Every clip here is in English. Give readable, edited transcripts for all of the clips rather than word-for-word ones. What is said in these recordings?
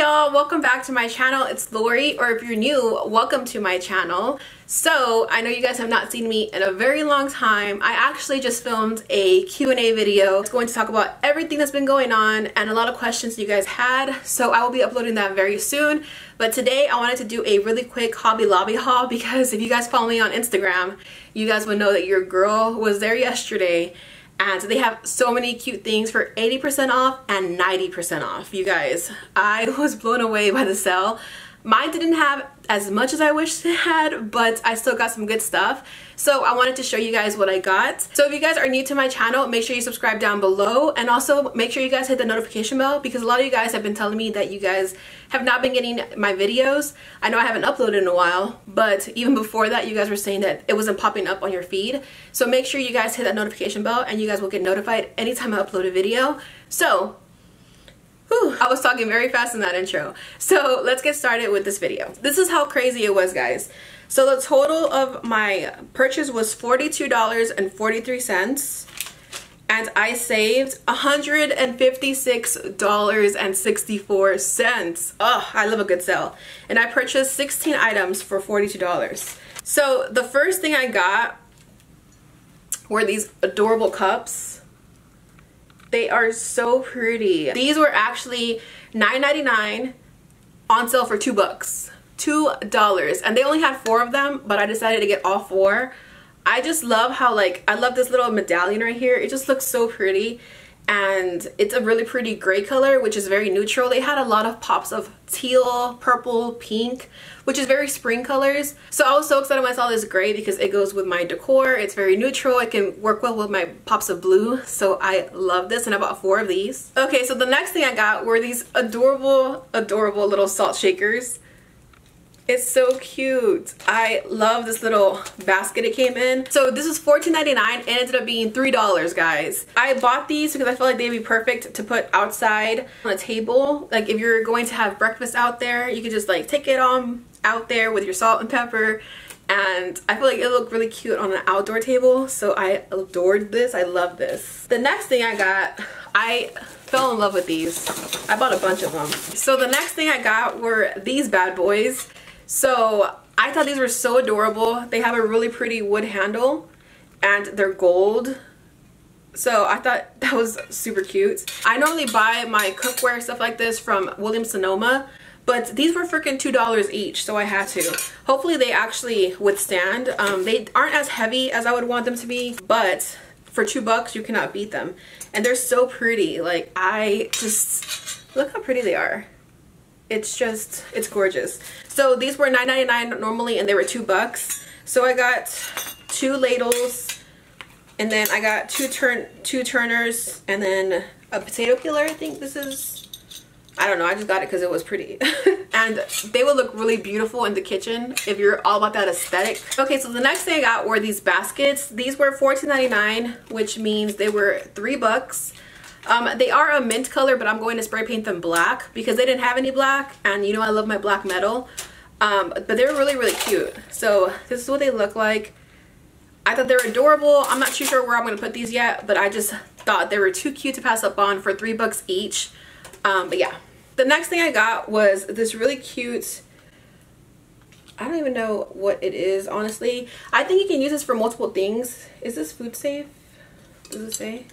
y'all, welcome back to my channel. It's Lori, or if you're new, welcome to my channel. So I know you guys have not seen me in a very long time. I actually just filmed a Q&A video. It's going to talk about everything that's been going on and a lot of questions you guys had. So I will be uploading that very soon. But today I wanted to do a really quick Hobby Lobby haul because if you guys follow me on Instagram, you guys would know that your girl was there yesterday. And they have so many cute things for 80% off and 90% off. You guys, I was blown away by the sale. Mine didn't have as much as I wished it had, but I still got some good stuff. So I wanted to show you guys what I got. So if you guys are new to my channel, make sure you subscribe down below. And also make sure you guys hit the notification bell because a lot of you guys have been telling me that you guys have not been getting my videos. I know I haven't uploaded in a while, but even before that, you guys were saying that it wasn't popping up on your feed. So make sure you guys hit that notification bell and you guys will get notified anytime I upload a video. So I was talking very fast in that intro. So let's get started with this video. This is how crazy it was, guys. So the total of my purchase was $42.43 and I saved $156.64. Oh, I love a good sale. And I purchased 16 items for $42. So the first thing I got were these adorable cups. They are so pretty. These were actually $9.99 on sale for $2. $2. And they only had 4 of them, but I decided to get all 4. I just love how, like, I love this little medallion right here. It just looks so pretty. And it's a really pretty gray color, which is very neutral. They had a lot of pops of teal, purple, pink, which is very spring colors. So I was so excited when I saw this gray because it goes with my decor. It's very neutral. It can work well with my pops of blue. So I love this and I bought 4 of these. Okay, so the next thing I got were these adorable, adorable little salt shakers. It's so cute. I love this little basket it came in. So this was $14.99 and it ended up being $3, guys. I bought these because I felt like they'd be perfect to put outside on a table. Like if you're going to have breakfast out there, you could just like take it on out there with your salt and pepper. And I feel like it looked really cute on an outdoor table. So I adored this. I love this. The next thing I got, I fell in love with these. I bought a bunch of them. So the next thing I got were these bad boys. So I thought these were so adorable. They have a really pretty wood handle and they're gold. So I thought that was super cute. I normally buy my cookware stuff like this from Williams-Sonoma, but these were freaking $2 each, so I had to. Hopefully they actually withstand. They aren't as heavy as I would want them to be, but for $2 you cannot beat them. And they're so pretty. Like, I just, look how pretty they are. It's gorgeous. So these were $9.99 normally and they were $2. So I got 2 ladles and then I got 2 turners and then a potato peeler. I think this is, I don't know, I just got it because it was pretty. And they will look really beautiful in the kitchen if you're all about that aesthetic. Okay, so the next thing I got were these baskets. These were $14.99, which means they were $3. They are a mint color, but I'm going to spray paint them black because they didn't have any black, and you know I love my black metal. But they're really, really cute. So this is what they look like. I thought they were adorable. I'm not too sure where I'm going to put these yet, but I just thought they were too cute to pass up on for $3 each. But yeah. The next thing I got was this really cute, I don't even know what it is, honestly. I think you can use this for multiple things. Is this food safe? Does it say?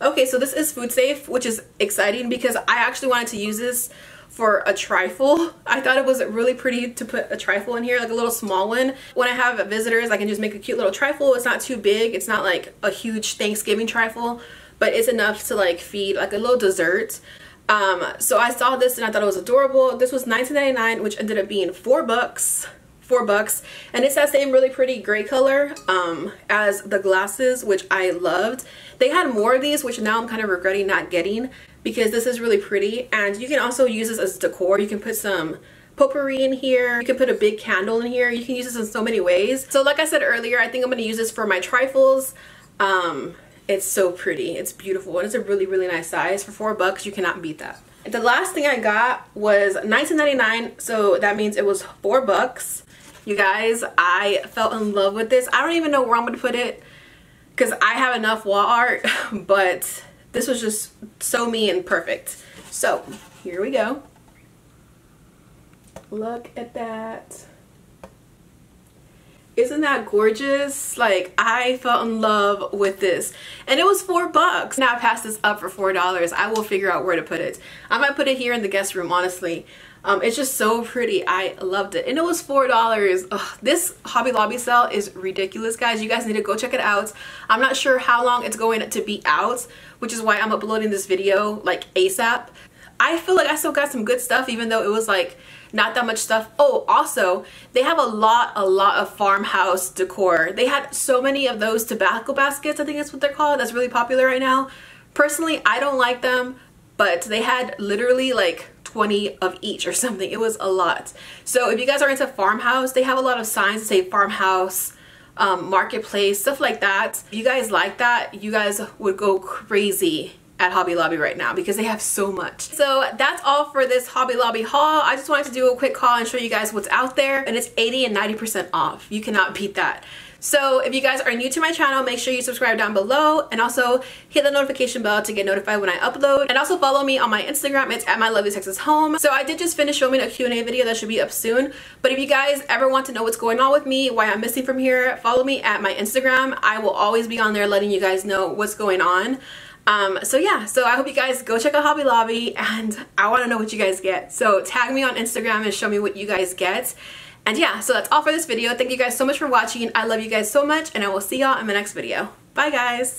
Okay, so this is food safe, which is exciting because I actually wanted to use this for a trifle. I thought it was really pretty to put a trifle in here, like a little small one. When I have visitors, I can just make a cute little trifle. It's not too big. It's not like a huge Thanksgiving trifle, but it's enough to like feed like a little dessert. So I saw this and I thought it was adorable. This was $19.99, which ended up being $4. $4, and it's that same really pretty gray color as the glasses, which I loved. They had more of these, which now I'm kind of regretting not getting because this is really pretty. And you can also use this as decor. You can put some potpourri in here. You can put a big candle in here. You can use this in so many ways. So like I said earlier, I think I'm going to use this for my trifles. It's so pretty. It's beautiful, and it's a really, really nice size. For $4, you cannot beat that. The last thing I got was $19.99, so that means it was $4. You guys, I fell in love with this. I don't even know where I'm going to put it because I have enough wall art, but this was just so me and perfect. So here we go. Look at that. Isn't that gorgeous? Like, I fell in love with this, and it was $4. Now I passed this up for $4. I will figure out where to put it. I might put it here in the guest room, honestly. It's just so pretty. I loved it, and it was $4. Ugh, this Hobby Lobby sale is ridiculous, guys. You guys need to go check it out. I'm not sure how long it's going to be out, which is why I'm uploading this video like ASAP. I feel like I still got some good stuff, even though it was like not that much stuff. Oh, also, they have a lot of farmhouse decor. They had so many of those tobacco baskets, I think that's what they're called. That's really popular right now. Personally, I don't like them, but they had literally like 20 of each or something. It was a lot. So if you guys are into farmhouse, they have a lot of signs that say farmhouse, marketplace, stuff like that. If you guys like that, you guys would go crazy at Hobby Lobby right now because they have so much. So that's all for this Hobby Lobby haul. I just wanted to do a quick haul and show you guys what's out there, and it's 80 and 90% off. You cannot beat that. So if you guys are new to my channel, make sure you subscribe down below, and also hit the notification bell to get notified when I upload. And also follow me on my Instagram. It's at my lovely Texas home. So I did just finish filming a Q&A video that should be up soon. But if you guys ever want to know what's going on with me, why I'm missing from here, follow me at my Instagram. I will always be on there letting you guys know what's going on. So yeah, so I hope you guys go check out Hobby Lobby, and I want to know what you guys get. So tag me on Instagram and show me what you guys get. And yeah, so that's all for this video. Thank you guys so much for watching. I love you guys so much, and I will see y'all in the next video. Bye guys!